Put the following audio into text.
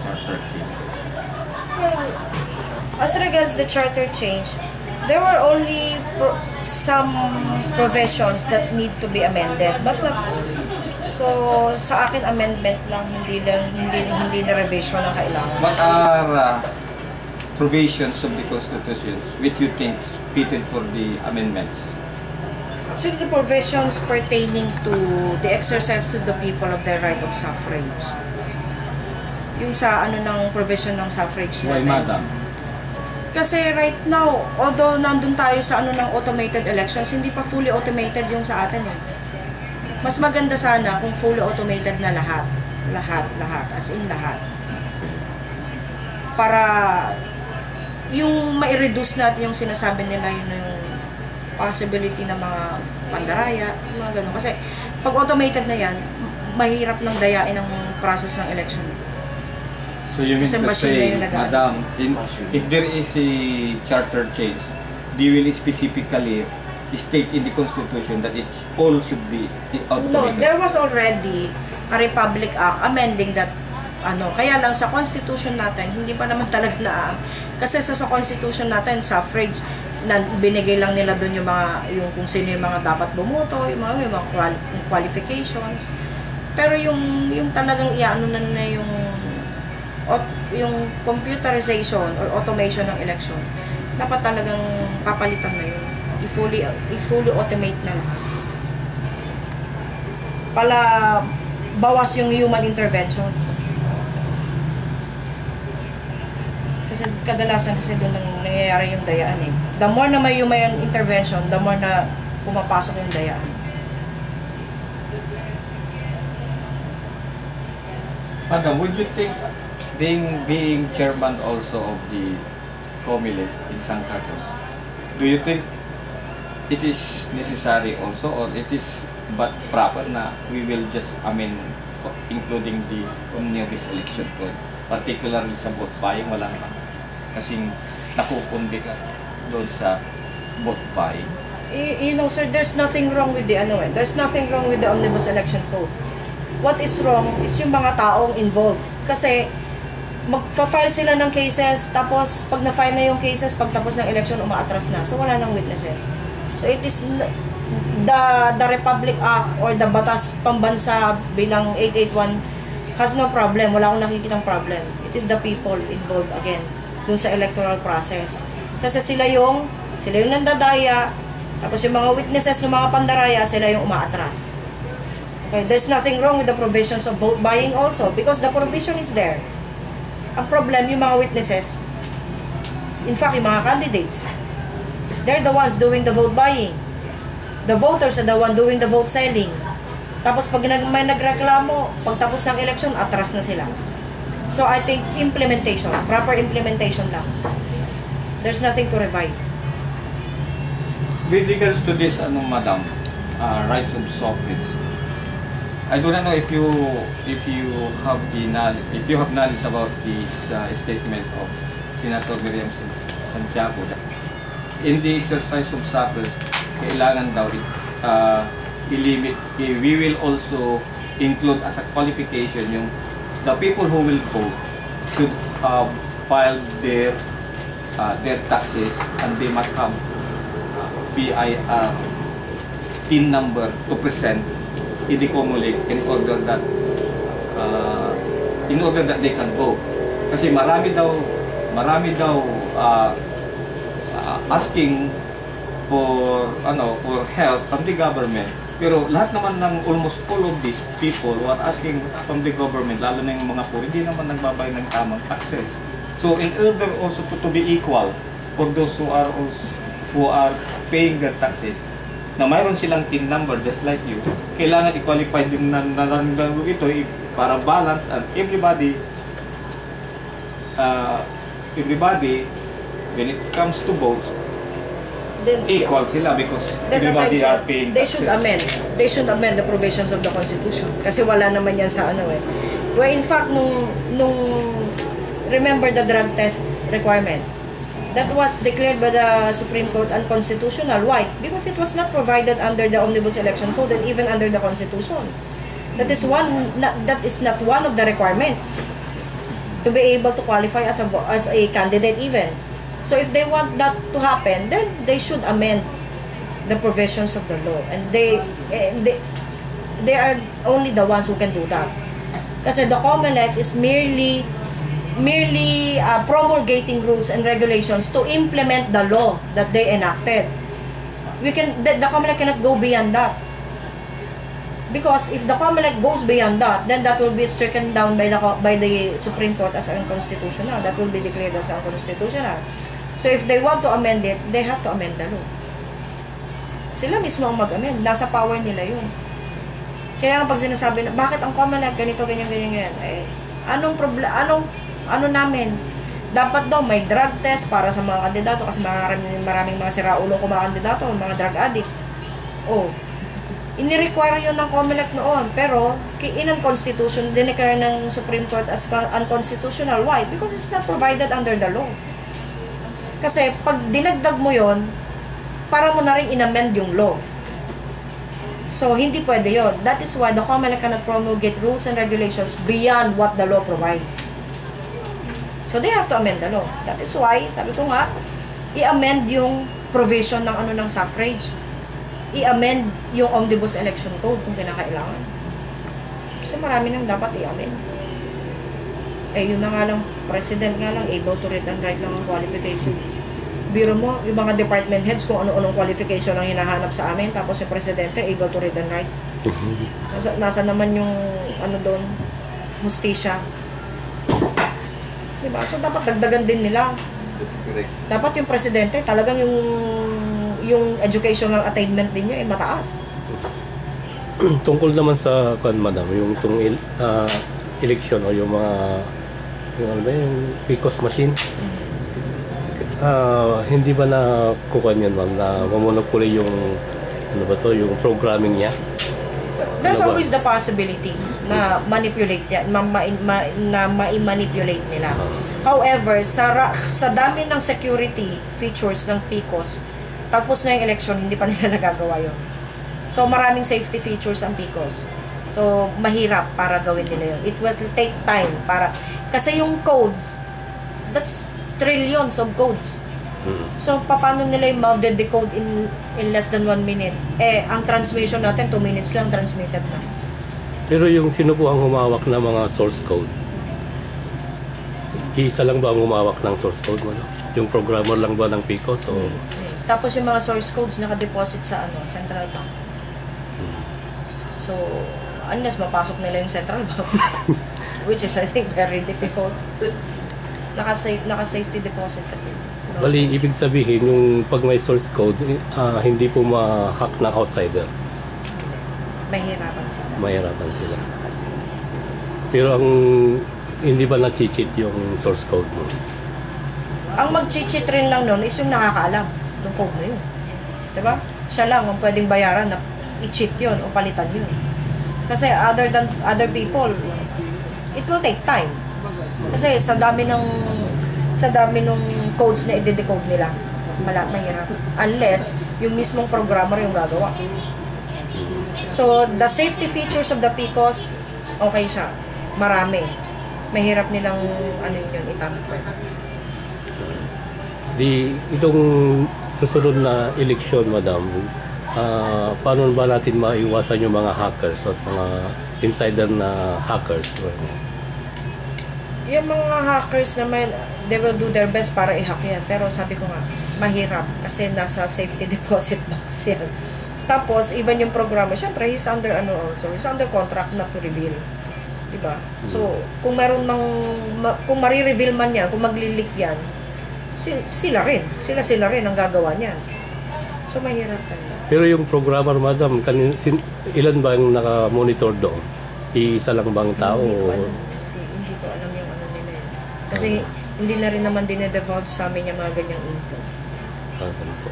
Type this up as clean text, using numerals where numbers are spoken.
charter change? As regards the charter change, there were only some provisions that need to be amended, but not all. So, sa akin, amendment lang, hindi na revision ang kailangan. What are provisions of the Constitution which you think fitted for the amendments? Actually, the provisions pertaining to the exercise of the people of their right of suffrage. Yung sa ng provision ng suffrage Why, natin. madam? Kasi right now, although nandun tayo sa ng automated elections, hindi pa fully automated yung sa atin eh. Mas maganda sana kung fully automated na lahat. Lahat. As in lahat. Para yung ma-reduce natin yung sinasabi nila yung possibility ng mga pandaraya, mga ganun. Kasi pag automated na yan, mahirap nang dayain ang process ng election. So you mean to say, madam, if there is a charter change, they will specifically state in the Constitution that it all should be automated? No, there was already a Republic Act amending that kaya lang sa Constitution natin, hindi pa naman talaga kasi sa Constitution natin, suffrage, na binigay lang nila doon yung kung sino yung mga dapat bumoto, yung mga qualifications. Pero yung talagang na yung computerization or automation ng election, dapat talagang papalitan na yun. I-fully automate na lahat. Para bawas yung human intervention. Kasi kadalasan doon nangyayari yung dayaan eh. The more na may human intervention, the more na pumapasok yung dayaan. Madam, would you think being chairman also of the COMELEC in San Carlos, do you think it is necessary also, or it is but proper na we will just including the omnibus election code, particularly sa vote buying, wala naman kasing nakukundi ka doon sa vote buying? You know, sir, there's nothing wrong with the there's nothing wrong with the omnibus election code. What is wrong is yung mga taong involved. Kasi magpa-file sila ng cases, tapos pag na-file na yung cases, pagtapos ng election, umaatras na. So wala nang witnesses. So it is the Republic Act or the Batas Pambansa bilang 881 has no problem. Wala akong nakikitang problem. It is the people involved again dun sa electoral process. Kasi sila yung nandadaya, tapos yung mga witnesses ng mga pandaraya, sila yung umaatras. Okay, there's nothing wrong with the provisions of vote buying also because the provision is there. Ang problem, yung mga witnesses, in fact, yung mga candidates, they're the ones doing the vote buying. The voters are the one doing the vote selling. Tapos pag may nagreklamo, pagtapos ng election, atras na sila. So I think implementation, proper implementation lang. There's nothing to revise. With regards to this, madam, rights of suffrage, I do not know if you have knowledge about this statement of Senator Miriam Santiago. In the exercise of suffrage, kailangan daw i-limit. We will also include as a qualification yung the people who will vote should have filed their taxes and they must have BIR TIN number to present in the COMELEC in order that they can vote. Kasi marami daw asking for help from the government. Pero lahat naman ng almost all of these people who are asking from the government, lalo na yung mga poor, hindi naman nagbabayad ng tamang taxes. So in order also to be equal for those who are paying their taxes, na mayroon silang TIN number just like you, kailangan i-qualify din na ito para balance and everybody when it comes to vote, equal sila because everybody are paying taxes. They should amend the provisions of the Constitution kasi wala naman yan sa Where in fact, remember the drug test requirement? That was declared by the Supreme Court unconstitutional. Why? Because it was not provided under the Omnibus Election Code and even under the Constitution. That is not one of the requirements. to be able to qualify as a candidate even. So if they want that to happen, then they should amend the provisions of the law, and they are only the ones who can do that. Kasi the COMELEC is merely promulgating rules and regulations to implement the law that they enacted. The COMELEC cannot go beyond that. Because if the COMELEC goes beyond that, then that will be stricken down by the Supreme Court as unconstitutional. That will be declared as unconstitutional. So if they want to amend it, they have to amend the law. Sila mismo ang mag-amend. Nasa power nila yun. Kaya pag sinasabi na, bakit ang COMELEC ganito, ganyan. Eh, ano namin? Dapat daw may drug test para sa mga kandidato kasi maraming mga siraulong kumakandidato, mga drug addict. Oh, ini-require yun ng COMELEC noon, pero dineclare ng Supreme Court as unconstitutional. Why? Because it's not provided under the law. Kasi pag dinagdag mo yun, para mo na rin inamend yung law. So, hindi pwede yun. That is why the COMELEC cannot promulgate rules and regulations beyond what the law provides. So, they have to amend the law. That is why, sabi ko nga, i-amend yung provision ng suffrage. I-amend yung Omnibus Election Code kung kinakailangan. Kasi marami nang dapat i-amend. Eh, yun na nga lang, president nga lang, able to read and write lang ang qualification. Biro mo, yung mga department heads kung ano-anong qualification ang hinahanap sa amin, tapos yung presidente, able to read and write. Nasa naman yung, doon, hustisya. Diba? So, dapat dagdagan din nila. That's correct. Dapat yung presidente, talagang yung educational attainment din niya ay mataas. Tungkol naman sa madam, yung election o yung mga yung PCOS machine, hindi ba na kukuha yan, ma'am, na mamonopoly yung yung programming niya? There's always the possibility na manipulate yan, na ma-manipulate nila. However, sa dami ng security features ng PCOS, tapos na yung election, hindi pa nila nagagawa yun. So, maraming safety features ang PCOS. So, mahirap para gawin nila yun. It will take time kasi yung codes, that's trillions of codes. So, paano nila yung decode in less than 1 minute? Eh, ang transmission natin, 2 minutes lang transmitted na. Pero yung sino po ang humawak ng mga source code? Isa lang ba ang humawak ng source code mo? No? Yung programmer lang ba ng PCOS? O? Yes. Tapos yung mga source codes naka-deposit sa central bank. So, unless mapasok nila yung central bank, which is I think very difficult. Naka-safety deposit kasi. Bali, ibig sabihin, yung pag may source code, hindi po ma-hack ng outsider. Mahirapan sila. Mahirapan sila. Pero hindi ba na-cheat yung source code mo? Ang mag-cheat rin lang nun is yung nakakaalam ng code na yun. Diba? Siya lang ang pwedeng bayaran na i-cheat yun o palitan yun. Kasi other than other people, it will take time. Kasi sa dami ng codes na i-decode nila, mahirap. Unless yung mismong programmer yung gagawa. So, the safety features of the PCOS, okay siya. Marami. Mahirap nilang yun, itamper. Itong susunod na eleksyon, madam, paano ba natin maiwasan yung mga hackers at mga insider na hackers? Yung mga hackers naman, they will do their best para i-hack yan. Pero sabi ko nga, mahirap kasi nasa safety deposit box yan. Tapos, even yung programmer, syempre, he's under contract not to reveal. Diba? So, kung kung marireveal man yan, kung magli-leak yan, sila rin ang gagawa niyan. So, mahirap talaga. Pero yung programmer, madam, ilan ba yung naka-monitor doon? Isa lang bang tao? Hindi ko alam yung nila yun. Kasi hindi na rin naman dinedevouch sa amin yung mga ganyang info. Po.